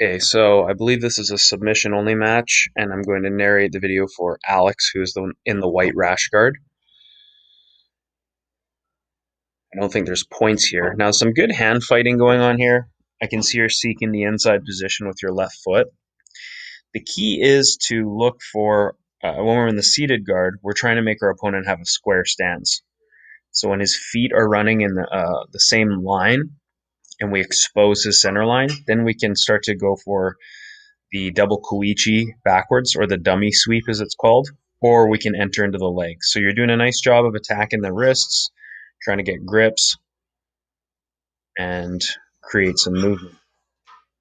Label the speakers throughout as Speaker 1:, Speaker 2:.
Speaker 1: Okay, so I believe this is a submission only match, and I'm going to narrate the video for Alex, who is the one in the white rash guard. I don't think there's points here. Now, some good hand fighting going on here. I can see you're seeking the inside position with your left foot. The key is to look for, when we're in the seated guard, we're trying to make our opponent have a square stance. So when his feet are running in the same line, and we expose his center line, then we can start to go for the double koichi backwards, or the dummy sweep as it's called, or we can enter into the legs. So you're doing a nice job of attacking the wrists, trying to get grips and create some movement.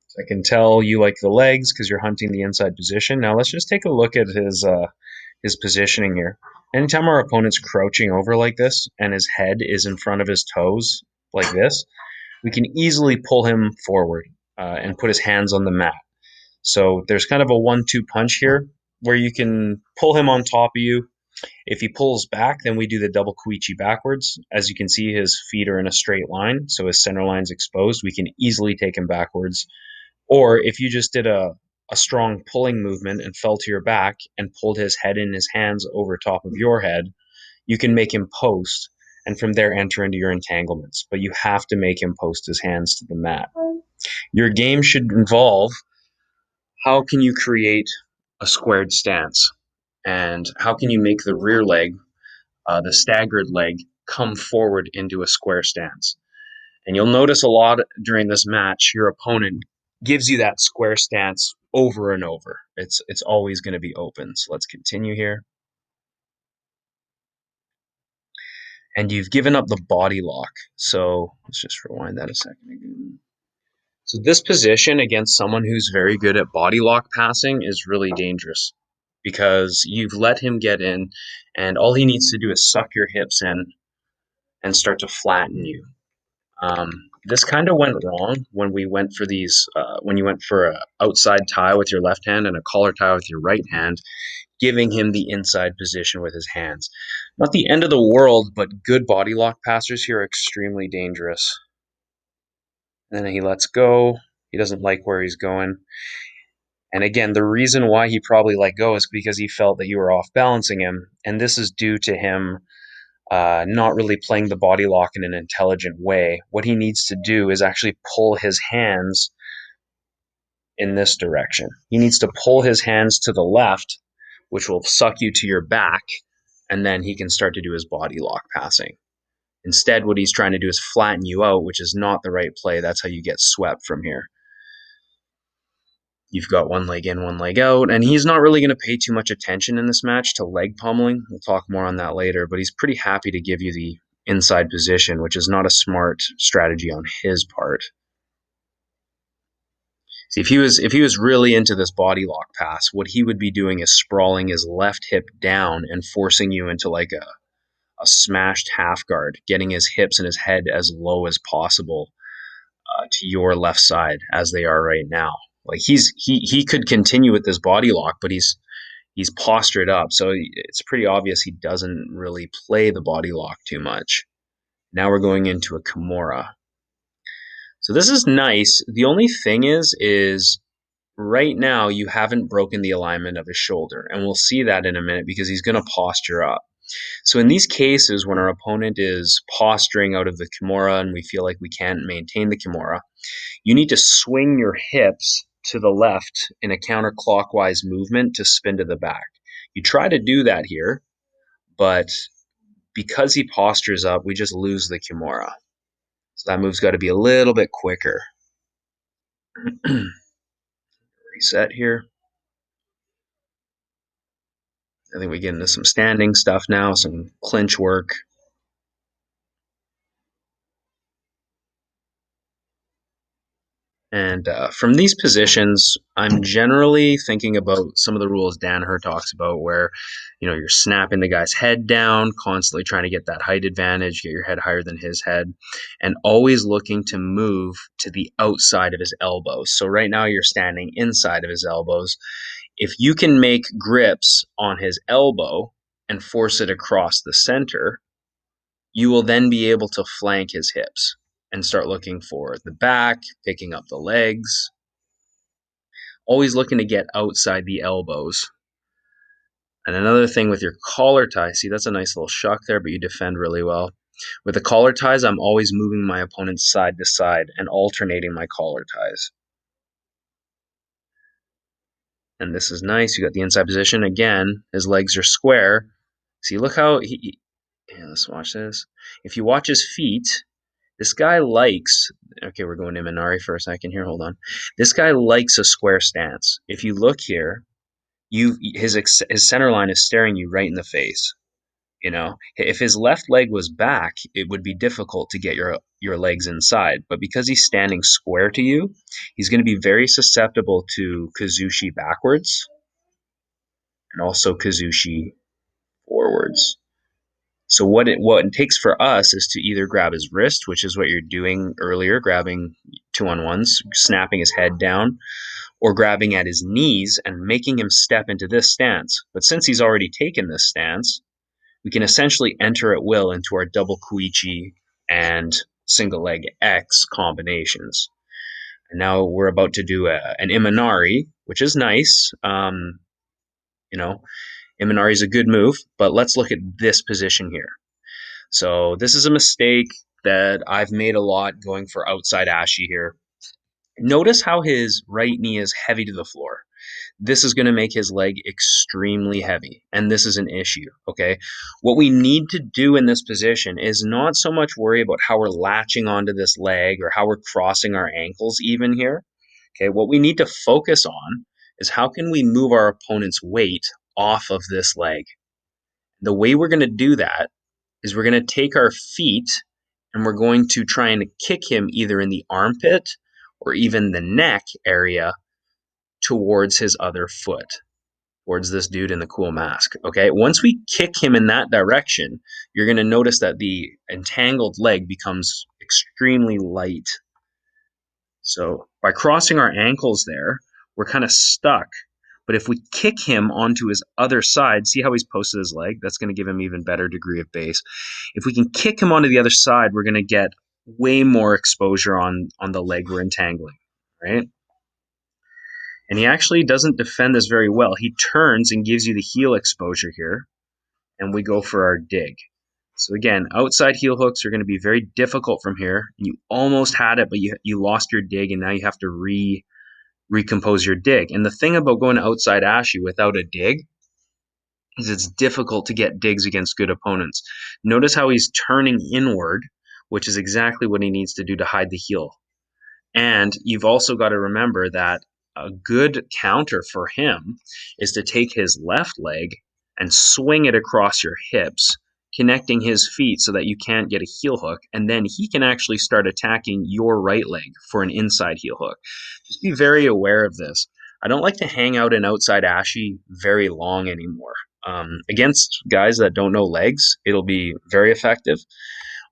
Speaker 1: So I can tell you like the legs because you're hunting the inside position. Now let's just take a look at his positioning here. Anytime our opponent's crouching over like this and his head is in front of his toes like this, we can easily pull him forward and put his hands on the mat. So there's kind of a 1-2 punch here where you can pull him on top of you. If he pulls back, then we do the double koichi backwards. As you can see, his feet are in a straight line, so his center line's exposed. We can easily take him backwards. Or if you just did a strong pulling movement and fell to your back and pulled his head and his hands over top of your head, you can make him post and from there enter into your entanglements. But you have to make him post his hands to the mat. Your game should involve how can you create a squared stance, and how can you make the rear leg, the staggered leg, come forward into a square stance. And you'll notice a lot during this match, your opponent gives you that square stance over and over. It's always going to be open. So let's continue here. And you've given up the body lock. So let's just rewind that a second again. So this position against someone who's very good at body lock passing is really dangerous because you've let him get in, and all he needs to do is suck your hips in and start to flatten you. This kind of went wrong when we went for when you went for an outside tie with your left hand and a collar tie with your right hand, giving him the inside position with his hands. Not the end of the world, but good body lock passers here are extremely dangerous. And then he lets go. He doesn't like where he's going. And again, the reason why he probably let go is because he felt that you were off balancing him. And this is due to him not really playing the body lock in an intelligent way. What he needs to do is actually pull his hands in this direction. He needs to pull his hands to the left, which will suck you to your back, and then he can start to do his body lock passing. Instead, what he's trying to do is flatten you out, which is not the right play. That's how you get swept from here. You've got one leg in, one leg out, and he's not really going to pay too much attention in this match to leg pummeling. We'll talk more on that later, but he's pretty happy to give you the inside position, which is not a smart strategy on his part. See, if he was really into this body lock pass, what he would be doing is sprawling his left hip down and forcing you into like a smashed half guard, getting his hips and his head as low as possible to your left side as they are right now. Like he could continue with this body lock, but he's postured up, so it's pretty obvious he doesn't really play the body lock too much. Now we're going into a Kimura. So this is nice. The only thing is right now you haven't broken the alignment of his shoulder, and we'll see that in a minute because he's going to posture up. So in these cases, when our opponent is posturing out of the Kimura and we feel like we can't maintain the Kimura, you need to swing your hips to the left in a counterclockwise movement to spin to the back. You try to do that here, but because he postures up, we just lose the Kimura. So that move's got to be a little bit quicker. Reset here. I think we get into some standing stuff now, some clinch work. And from these positions, I'm generally thinking about some of the rules Danaher talks about where, you're snapping the guy's head down, constantly trying to get that height advantage, get your head higher than his head, and always looking to move to the outside of his elbows. So right now you're standing inside of his elbows. If you can make grips on his elbow and force it across the center, you will then be able to flank his hips and start looking for the back, picking up the legs. always looking to get outside the elbows. And another thing with your collar tie, see, that's a nice little shock there, but you defend really well. With the collar ties, I'm always moving my opponent side to side and alternating my collar ties. And this is nice. You got the inside position. Again, his legs are square. See, look how yeah, let's watch this. If you watch his feet, this guy likes, okay, we're going to Imanari for a second here. Hold on. This guy likes a square stance. If you look here, his center line is staring you right in the face. You know, if his left leg was back, it would be difficult to get your legs inside. But because he's standing square to you, he's going to be very susceptible to kazushi backwards and also kazushi forwards. So what it takes for us is to either grab his wrist, which is what you're doing earlier, grabbing 2-on-1s, snapping his head down, or grabbing at his knees and making him step into this stance. But since he's already taken this stance, we can essentially enter at will into our double kuichi and single leg X combinations. And now we're about to do an Imanari, which is nice. You know, Imanari is a good move, but let's look at this position here. So this is a mistake that I've made a lot going for outside ashi here. Notice how his right knee is heavy to the floor. This is going to make his leg extremely heavy, and this is an issue, okay? What we need to do in this position is not so much worry about how we're latching onto this leg or how we're crossing our ankles even here, okay? What we need to focus on is how can we move our opponent's weight off of this leg. The way we're going to do that is we're going to take our feet and we're going to try and kick him either in the armpit or even the neck area towards his other foot, towards this dude in the cool mask. Okay, once we kick him in that direction, you're going to notice that the entangled leg becomes extremely light. So by crossing our ankles there, we're kind of stuck. But if we kick him onto his other side, see how he's posted his leg? That's going to give him even better degree of base. If we can kick him onto the other side, we're going to get way more exposure on the leg we're entangling, right? And he actually doesn't defend this very well. He turns and gives you the heel exposure here, and we go for our dig. So again, outside heel hooks are going to be very difficult from here. You almost had it, but you lost your dig, and now you have to recompose your dig. And the thing about going outside ashi without a dig is it's difficult to get digs against good opponents. Notice how he's turning inward, which is exactly what he needs to do to hide the heel. And you've also got to remember that a good counter for him is to take his left leg and swing it across your hips, connecting his feet so that you can't get a heel hook. And then he can actually start attacking your right leg for an inside heel hook. Just be very aware of this. I don't like to hang out in outside ashi very long anymore. Against guys that don't know legs, it'll be very effective.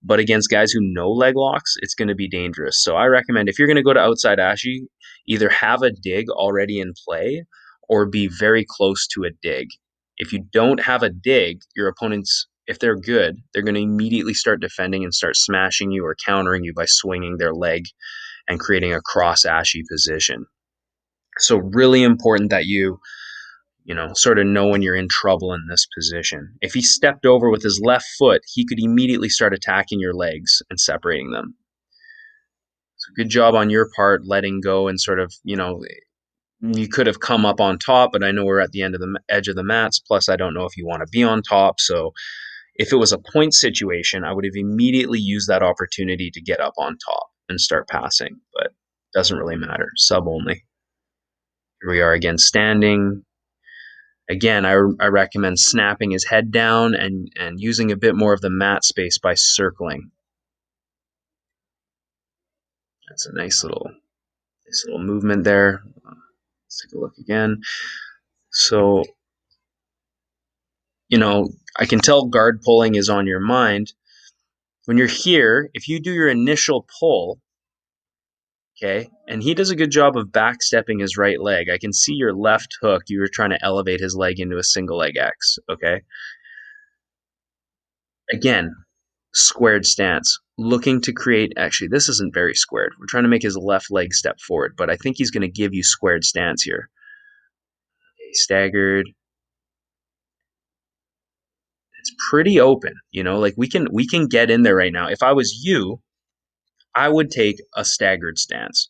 Speaker 1: But against guys who know leg locks, it's going to be dangerous. So I recommend if you're going to go to outside ashi, either have a dig already in play or be very close to a dig. If you don't have a dig, your opponents, if they're good, they're going to immediately start defending and start smashing you or countering you by swinging their leg and creating a cross ashi position. So really important that you sort of know when you're in trouble in this position. If he stepped over with his left foot, he could immediately start attacking your legs and separating them. So good job on your part letting go and sort of, you could have come up on top, but I know we're at the edge of the mats. Plus, I don't know if you want to be on top. So if it was a point situation, I would have immediately used that opportunity to get up on top and start passing, but it doesn't really matter. Sub only. Here we are again standing. Again, I recommend snapping his head down and using a bit more of the mat space by circling. That's a nice little movement there. Let's take a look again. So, I can tell guard pulling is on your mind. When you're here, if you do your initial pull, okay, and he does a good job of backstepping his right leg. I can see your left hook. You were trying to elevate his leg into a single leg X, okay? Again, squared stance. looking to create, actually, this isn't very squared. We're trying to make his left leg step forward, but I think he's going to give you squared stance here. Okay, staggered. It's pretty open, you know, like we can get in there right now. If I was you, I would take a staggered stance.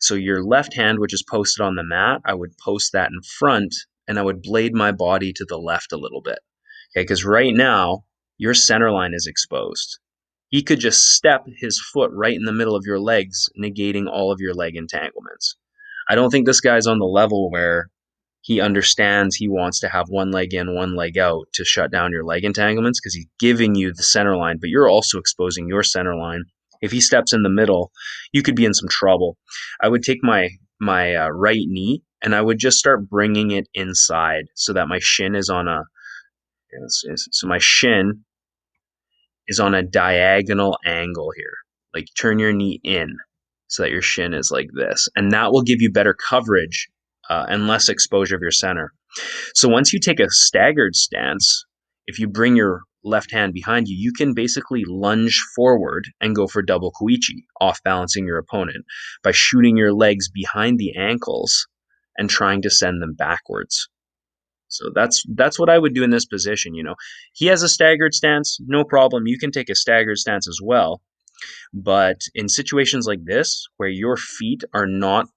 Speaker 1: So your left hand, which is posted on the mat, I would post that in front and I would blade my body to the left a little bit. Okay, because right now your center line is exposed. He could just step his foot right in the middle of your legs, negating all of your leg entanglements. I don't think this guy's on the level where he understands he wants to have one leg in, one leg out to shut down your leg entanglements because he's giving you the center line, but you're also exposing your center line. If he steps in the middle, you could be in some trouble. I would take my right knee and I would just start bringing it inside so that my shin is on a so my shin is on a diagonal angle here. Like turn your knee in so that your shin is like this, and that will give you better coverage and less exposure of your center. So once you take a staggered stance, if you bring your left hand behind you, you can basically lunge forward and go for double koichi, off balancing your opponent by shooting your legs behind the ankles and trying to send them backwards. So that's what I would do in this position. You know, he has a staggered stance, no problem. You can take a staggered stance as well. But in situations like this, where your feet are not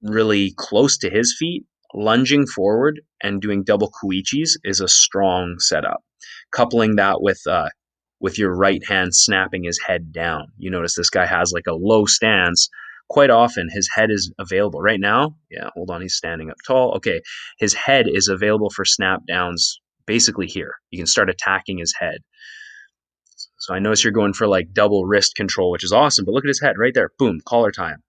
Speaker 1: really close to his feet, lunging forward and doing double koichis is a strong setup. Coupling that with your right hand snapping his head down. You notice this guy has like a low stance. Quite often his head is available. Right now, yeah, hold on, he's standing up tall. Okay, his head is available for snap downs basically here. You can start attacking his head. So I notice you're going for like double wrist control, which is awesome, but look at his head right there. Boom, collar time,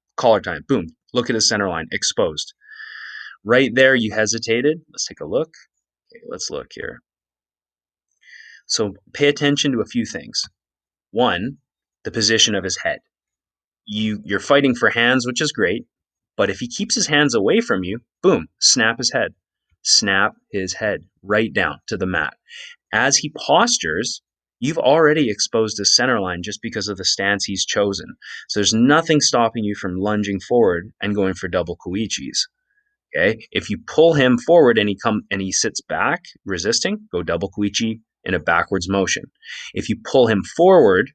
Speaker 1: boom. Look at his center line, exposed. Right there, you hesitated. Let's take a look. Okay, let's look here. So pay attention to a few things. One, the position of his head. You're fighting for hands, which is great, but if he keeps his hands away from you, boom, snap his head. Snap his head right down to the mat. As he postures, you've already exposed his center line just because of the stance he's chosen. So there's nothing stopping you from lunging forward and going for double koichis. Okay, if you pull him forward and he sits back resisting, go double koichi in a backwards motion. If you pull him forward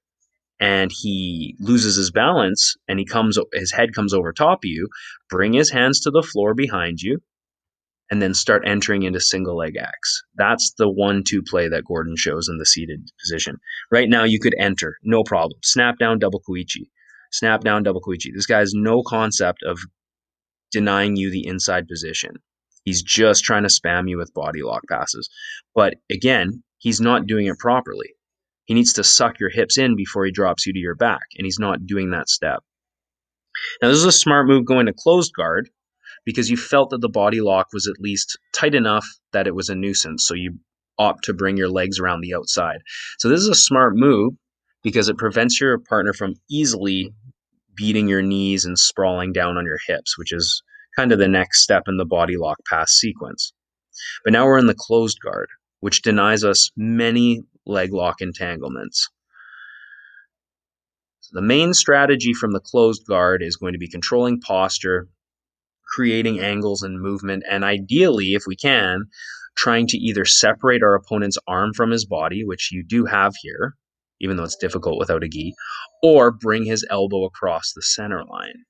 Speaker 1: and he loses his balance and his head comes over top of you, bring his hands to the floor behind you and then start entering into single leg X. That's the 1-2 play that Gordon shows in the seated position. Right now you could enter, no problem. Snap down double koichi. Snap down double koichi. This guy has no concept of denying you the inside position. He's just trying to spam you with body lock passes. But again, he's not doing it properly. He needs to suck your hips in before he drops you to your back, and he's not doing that step. Now, this is a smart move going to closed guard because you felt that the body lock was at least tight enough that it was a nuisance, so you opt to bring your legs around the outside. So this is a smart move because it prevents your partner from easily beating your knees and sprawling down on your hips, which is kind of the next step in the body lock pass sequence. But now we're in the closed guard, which denies us many leg lock entanglements. So the main strategy from the closed guard is going to be controlling posture, creating angles and movement, and ideally, if we can, trying to either separate our opponent's arm from his body, which you do have here, even though it's difficult without a gi, or bring his elbow across the center line.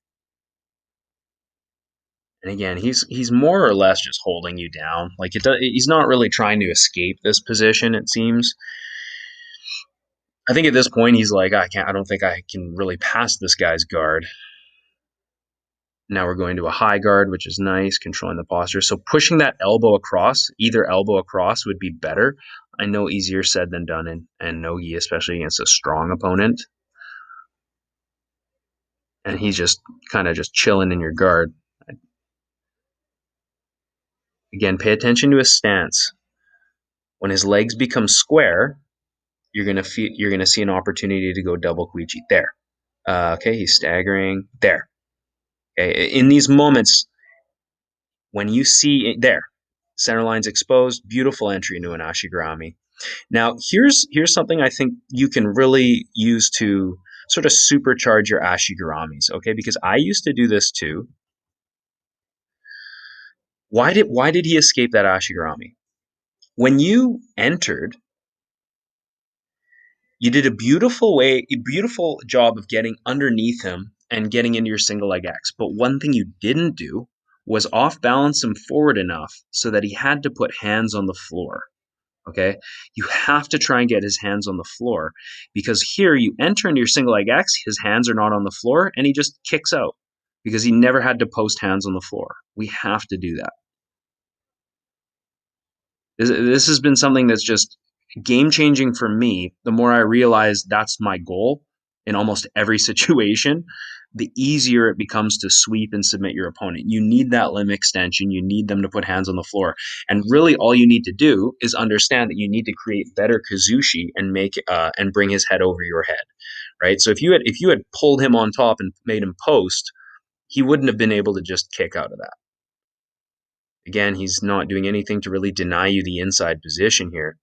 Speaker 1: And again, he's more or less just holding you down. Like he's not really trying to escape this position, it seems. I think at this point he's like, I don't think I can really pass this guy's guard. Now we're going to a high guard, which is nice, controlling the posture. So pushing that elbow across, either elbow across would be better. I know easier said than done in no-gi, especially against a strong opponent. And he's just kind of just chilling in your guard. Again, pay attention to his stance. When his legs become square, you're gonna see an opportunity to go double koichi there. Okay, he's staggering there. Okay, in these moments, when you see it, there, center line's exposed, beautiful entry into an ashi. Now, here's something I think you can really use to sort of supercharge your ashiguramis, okay? Because I used to do this too. Why did he escape that ashigurami? When you entered, you did a beautiful job of getting underneath him and getting into your single leg X. But one thing you didn't do was off balance him forward enough so that he had to put hands on the floor. Okay, you have to try and get his hands on the floor, because here you enter into your single leg X, his hands are not on the floor, and he just kicks out because he never had to post hands on the floor. We have to do that. This has been something that's just game changing for me. The more I realize that's my goal in almost every situation, the easier it becomes to sweep and submit your opponent. You need that limb extension. You need them to put hands on the floor. And really all you need to do is understand that you need to create better kazushi and and bring his head over your head. Right? So if you had pulled him on top and made him post, he wouldn't have been able to just kick out of that. Again, he's not doing anything to really deny you the inside position here.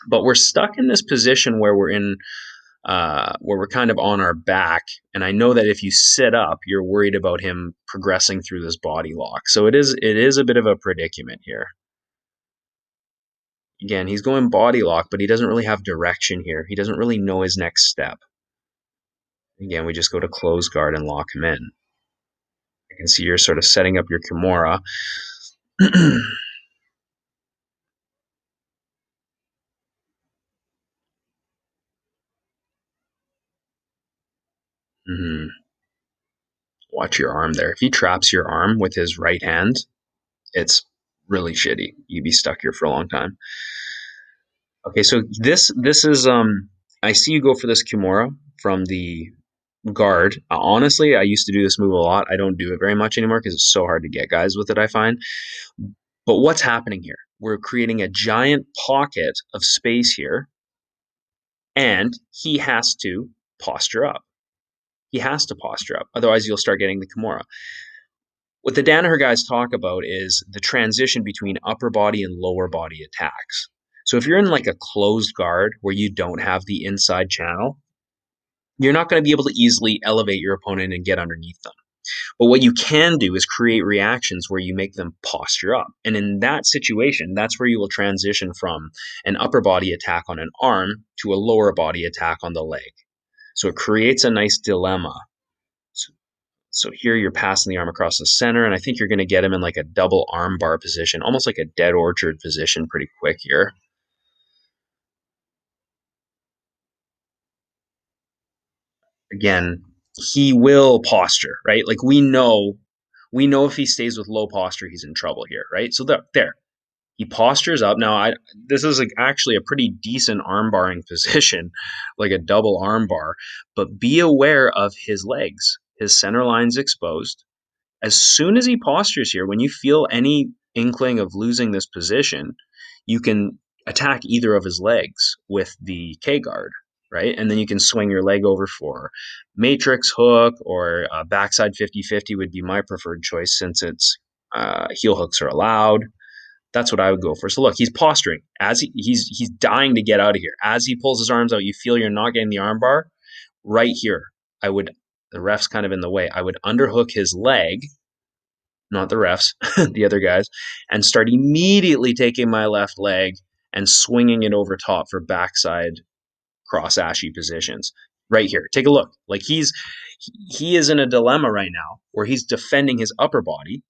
Speaker 1: But we're stuck in this position where we're kind of on our back. And I know that if you sit up, you're worried about him progressing through this body lock. So it is a bit of a predicament here. Again, he's going body lock, but he doesn't really have direction here. He doesn't really know his next step. Again, we just go to close guard and lock him in. I can see you're sort of setting up your Kimura. Mm-hmm. Watch your arm there. If he traps your arm with his right hand, it's really shitty. You'd be stuck here for a long time. Okay, so this is I see you go for this Kimura from the guard. Honestly, I used to do this move a lot. I don't do it very much anymore because it's so hard to get guys with it, I find. But what's happening here? We're creating a giant pocket of space here, and he has to posture up. He has to posture up. Otherwise, you'll start getting the Kimura. What the Danaher guys talk about is the transition between upper body and lower body attacks. So if you're in like a closed guard where you don't have the inside channel, you're not going to be able to easily elevate your opponent and get underneath them. But what you can do is create reactions where you make them posture up. And in that situation, that's where you will transition from an upper body attack on an arm to a lower body attack on the leg. So it creates a nice dilemma. So here you're passing the arm across the center, and I think you're going to get him in like a double arm bar position, almost like a dead orchard position pretty quick here. Again, he will posture, right? Like we know if he stays with low posture, he's in trouble here, right? So there, he postures up. Now, this is actually a pretty decent arm barring position, like a double arm bar, but be aware of his legs. His center line's exposed. As soon as he postures here, when you feel any inkling of losing this position, you can attack either of his legs with the K guard, right? And then you can swing your leg over for matrix hook, or backside 50-50 would be my preferred choice, since it's heel hooks are allowed. That's what I would go for. So look, he's posturing as he's dying to get out of here. As he pulls his arms out, you feel you're not getting the arm bar. Right here, the ref's kind of in the way. I would underhook his leg, not the refs, the other guys, and start immediately taking my left leg and swinging it over top for backside cross ashi positions. Right here, take a look. Like he is in a dilemma right now where he's defending his upper body,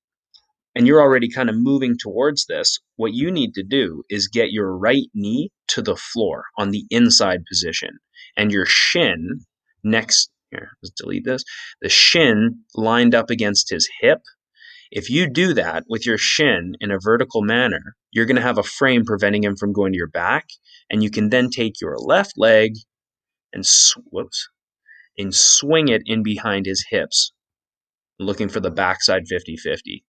Speaker 1: and you're already kind of moving towards this. What you need to do is get your right knee to the floor on the inside position, and your shin next. Here, let's delete this. The shin lined up against his hip. If you do that with your shin in a vertical manner, you're going to have a frame preventing him from going to your back, and you can then take your left leg and swing it in behind his hips, looking for the backside 50-50.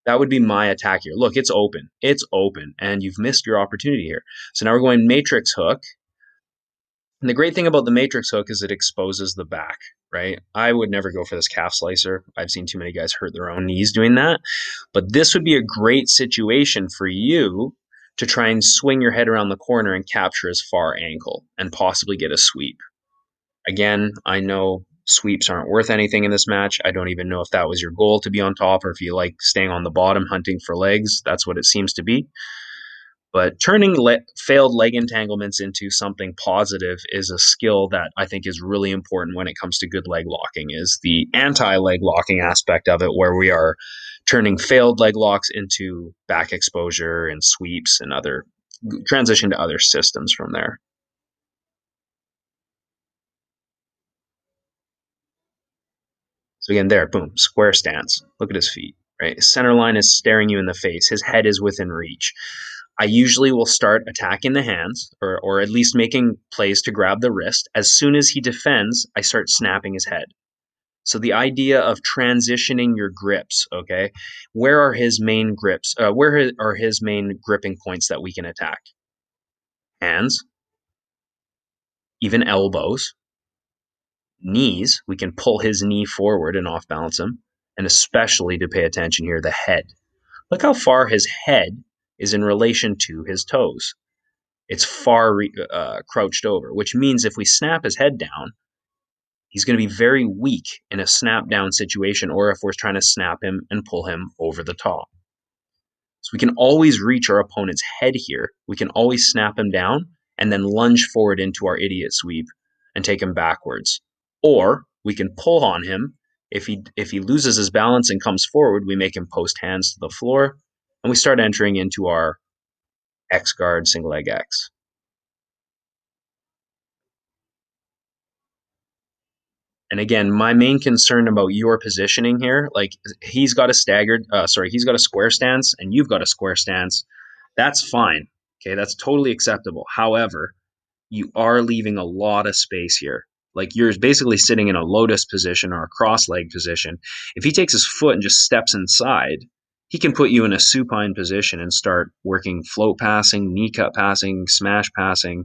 Speaker 1: That would be my attack here. Look, it's open. It's open, and you've missed your opportunity here. So now we're going matrix hook. And the great thing about the matrix hook is it exposes the back, right? I would never go for this calf slicer. I've seen too many guys hurt their own knees doing that. But this would be a great situation for you to try and swing your head around the corner and capture his far ankle and possibly get a sweep. Again, I know sweeps aren't worth anything in this match. I don't even know if that was your goal, to be on top, or if you like staying on the bottom hunting for legs. That's what it seems to be. But turning failed leg entanglements into something positive is a skill that I think is really important when it comes to good leg locking, is the anti-leg locking aspect of it, where we are turning failed leg locks into back exposure and sweeps and other transition to other systems from there. So again, there, boom, square stance. Look at his feet, right? His center line is staring you in the face. His head is within reach. I usually will start attacking the hands, or at least making plays to grab the wrist. As soon as he defends, I start snapping his head. So the idea of transitioning your grips, okay? Where are his main grips? Where are his main gripping points that we can attack? Hands, even elbows, knees. We can pull his knee forward and off balance him. And especially to pay attention here, the head. Look how far his head is in relation to his toes. It's far crouched over, which means if we snap his head down, he's going to be very weak in a snap down situation, or if we're trying to snap him and pull him over the top. So we can always reach our opponent's head here. We can always snap him down and then lunge forward into our idiot sweep and take him backwards. Or we can pull on him. If he loses his balance and comes forward, we make him post hands to the floor, and we start entering into our X guard single leg X. And again, my main concern about your positioning here, like he's got a he's got a square stance and you've got a square stance. That's fine. Okay, that's totally acceptable. However, you are leaving a lot of space here. Like you're basically sitting in a lotus position or a cross leg position. If he takes his foot and just steps inside, he can put you in a supine position and start working float passing, knee cut passing, smash passing.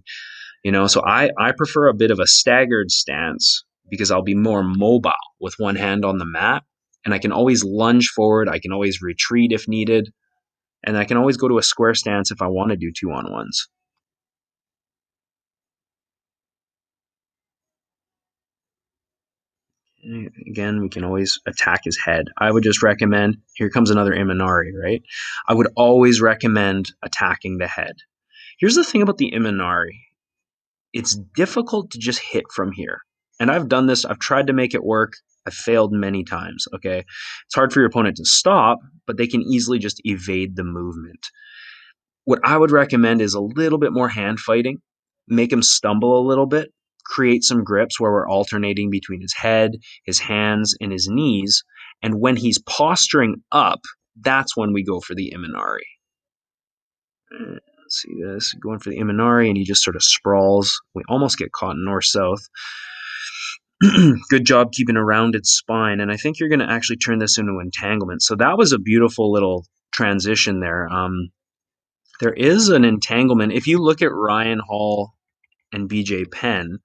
Speaker 1: So I prefer a bit of a staggered stance because I'll be more mobile with one hand on the mat, and I can always lunge forward. I can always retreat if needed, and I can always go to a square stance if I want to do 2-on-1s. Again, we can always attack his head. I would just recommend, here comes another Imanari, right? I would always recommend attacking the head. Here's the thing about the Imanari. It's difficult to just hit from here. And I've done this. I've tried to make it work. I've failed many times, okay? It's hard for your opponent to stop, but they can easily just evade the movement. What I would recommend is a little bit more hand fighting. Make him stumble a little bit. Create some grips where we're alternating between his head, his hands, and his knees. And when he's posturing up, that's when we go for the Imanari. Let's see this. Going for the Imanari, and he just sort of sprawls. We almost get caught north-south. Good job keeping a rounded spine. And I think you're going to actually turn this into entanglement. So that was a beautiful little transition there. There is an entanglement. If you look at Ryan Hall and BJ Penn,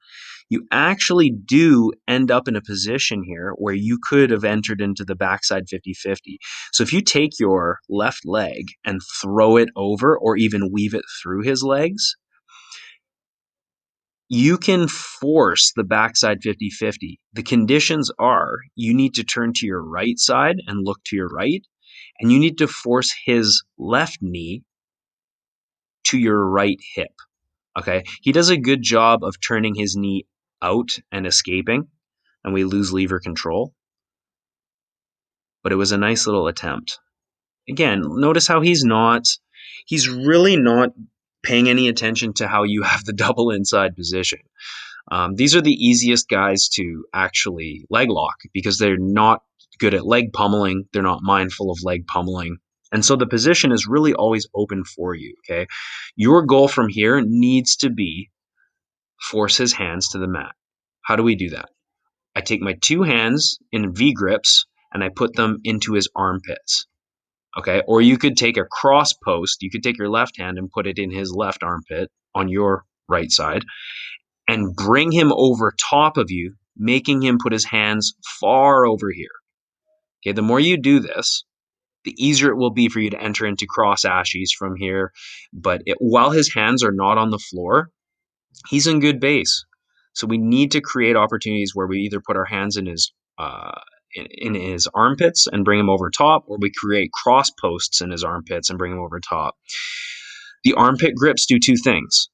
Speaker 1: you actually do end up in a position here where you could have entered into the backside 50-50. So if you take your left leg and throw it over or even weave it through his legs, you can force the backside 50-50. The conditions are you need to turn to your right side and look to your right, and you need to force his left knee to your right hip. Okay? He does a good job of turning his knee out and escaping, and we lose lever control. But it was a nice little attempt. Again, notice how he's really not paying any attention to how you have the double inside position. These are the easiest guys to actually leg lock because they're not good at leg pummeling. They're not mindful of leg pummeling. And so the position is really always open for you, okay? Your goal from here needs to be force his hands to the mat. How do we do that? I take my two hands in V grips and I put them into his armpits. Okay, or you could take a cross post. You could take your left hand and put it in his left armpit on your right side and bring him over top of you, making him put his hands far over here. Okay, the more you do this, the easier it will be for you to enter into cross ashis from here. But while his hands are not on the floor, he's in good base. So we need to create opportunities where we either put our hands uh, in his armpits and bring him over top, or we create cross posts in his armpits and bring him over top. The armpit grips do two things.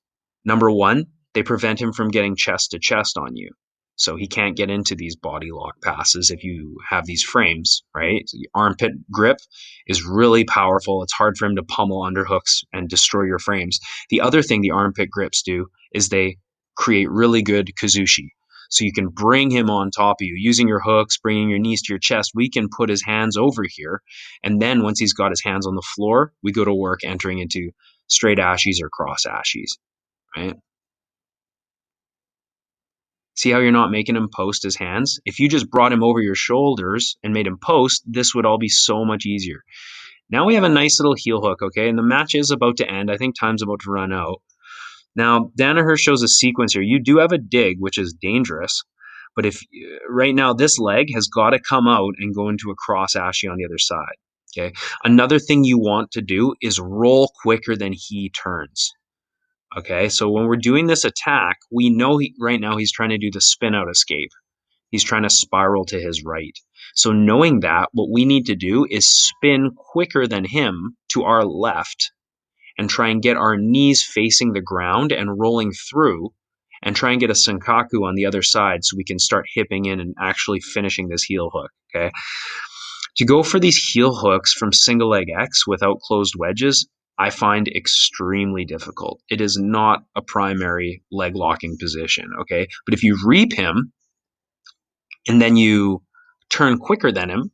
Speaker 1: Number one, they prevent him from getting chest to chest on you. So he can't get into these body lock passes if you have these frames, right? So the armpit grip is really powerful. It's hard for him to pummel underhooks and destroy your frames. The other thing the armpit grips do is they create really good kazushi. So you can bring him on top of you using your hooks, bringing your knees to your chest. We can put his hands over here. And then once he's got his hands on the floor, we go to work entering into straight ashis or cross ashis, right? See how you're not making him post his hands? If you just brought him over your shoulders and made him post, this would all be so much easier. Now we have a nice little heel hook, okay? And the match is about to end. I think time's about to run out. Now, Danaher shows a sequence here. You do have a dig, which is dangerous. But if right now this leg has got to come out and go into a cross ashi on the other side, okay? Another thing you want to do is roll quicker than he turns. Okay, so when we're doing this attack, we know right now he's trying to do the spin out escape. He's trying to spiral to his right. So knowing that, what we need to do is spin quicker than him to our left and try and get our knees facing the ground and rolling through and try and get a senkaku on the other side so we can start hipping in and actually finishing this heel hook, okay? To go for these heel hooks from single leg X without closed wedges, I find extremely difficult. It is not a primary leg locking position, okay? But if you reap him and then you turn quicker than him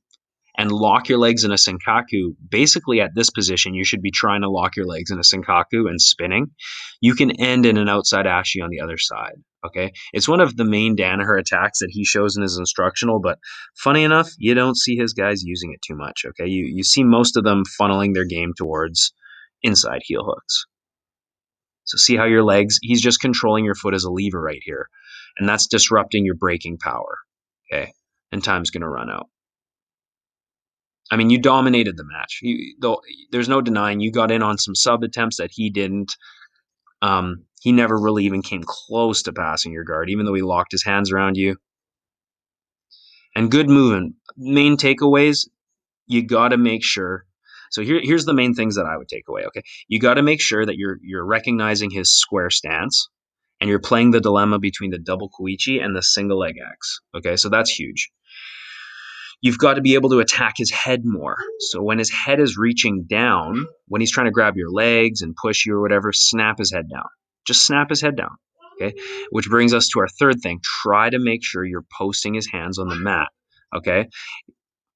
Speaker 1: and lock your legs in a senkaku, basically at this position, you should be trying to lock your legs in a senkaku and spinning. You can end in an outside ashi on the other side, okay? It's one of the main Danaher attacks that he shows in his instructional, but funny enough, you don't see his guys using it too much, okay? You see most of them funneling their game towards inside heel hooks. So see how your legs, he's just controlling your foot as a lever right here. And that's disrupting your braking power, okay? And time's going to run out. I mean, you dominated the match. There's no denying you got in on some sub attempts that he didn't. He never really even came close to passing your guard, even though he locked his hands around you. And good movement. Main takeaways, you got to make sure. So here's the main things that I would take away, okay? You got to make sure that you're recognizing his square stance and you're playing the dilemma between the double koichi and the single leg X, okay? So that's huge. You've got to be able to attack his head more. So when his head is reaching down, when he's trying to grab your legs and push you or whatever, snap his head down. Just snap his head down, okay? Which brings us to our third thing. Try to make sure you're posting his hands on the mat, okay?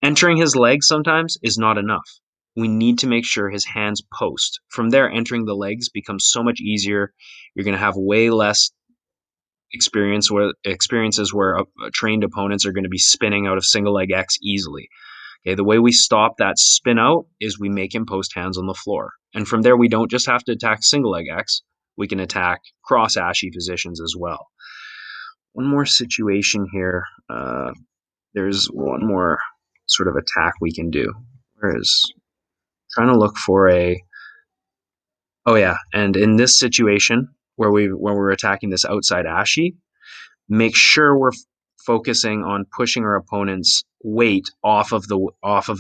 Speaker 1: Entering his legs sometimes is not enough. We need to make sure his hands post. From there, entering the legs becomes so much easier. You're going to have way less experiences where trained opponents are going to be spinning out of single leg X easily. Okay, the way we stop that spin out is we make him post hands on the floor. And from there, we don't just have to attack single leg X, we can attack cross ashi positions as well. One more situation here. There's one more sort of attack we can do. Where is trying to look for a oh yeah, and in this situation where we're attacking this outside ashi, make sure we're focusing on pushing our opponent's weight off of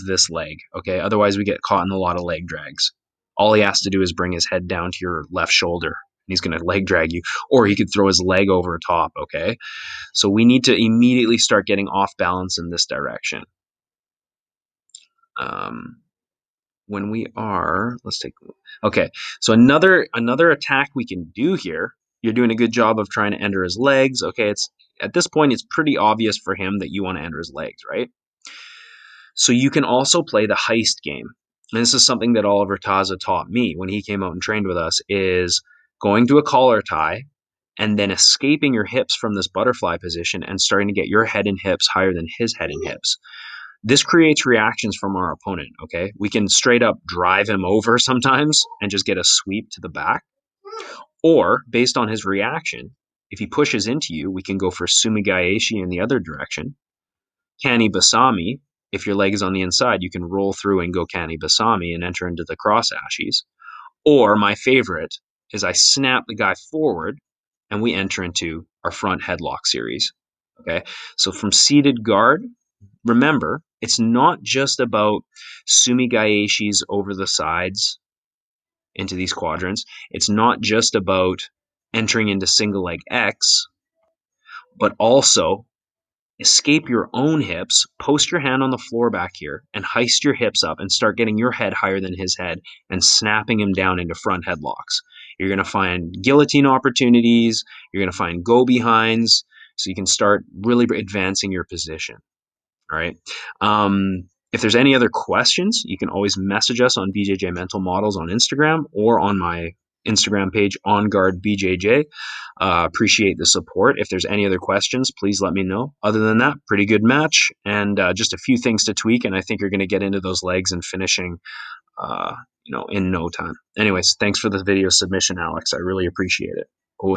Speaker 1: this leg, okay? Otherwise we get caught in a lot of leg drags. All he has to do is bring his head down to your left shoulder and he's going to leg drag you, or he could throw his leg over top, okay? So we need to immediately start getting off balance in this direction. When we are, okay, so another attack we can do here. You're doing a good job of trying to enter his legs. Okay, it's at this point it's pretty obvious for him that you want to enter his legs, right? So you can also play the heist game. And this is something that Oliver Taza taught me when he came out and trained with us, is going to a collar tie and then escaping your hips from this butterfly position and starting to get your head and hips higher than his head and hips. This creates reactions from our opponent, okay? We can straight up drive him over sometimes and just get a sweep to the back. Or, based on his reaction, if he pushes into you, we can go for sumigaeshi in the other direction, kani basami, if your leg is on the inside, you can roll through and go kani basami and enter into the cross ashis. Or my favorite is I snap the guy forward and we enter into our front headlock series. Okay, so from seated guard, remember, it's not just about sumigaeshis over the sides into these quadrants. It's not just about entering into single leg X, but also escape your own hips, post your hand on the floor back here, and heist your hips up and start getting your head higher than his head and snapping him down into front headlocks. You're going to find guillotine opportunities. You're going to find go behinds. So you can start really advancing your position. All right. If there's any other questions, you can always message us on BJJ Mental Models on Instagram or on my Instagram page, OnGuard BJJ. Appreciate the support. If there's any other questions, please let me know. Other than that, pretty good match and just a few things to tweak, and I think you're going to get into those legs and finishing, in no time. Anyways, thanks for the video submission, Alex. I really appreciate it.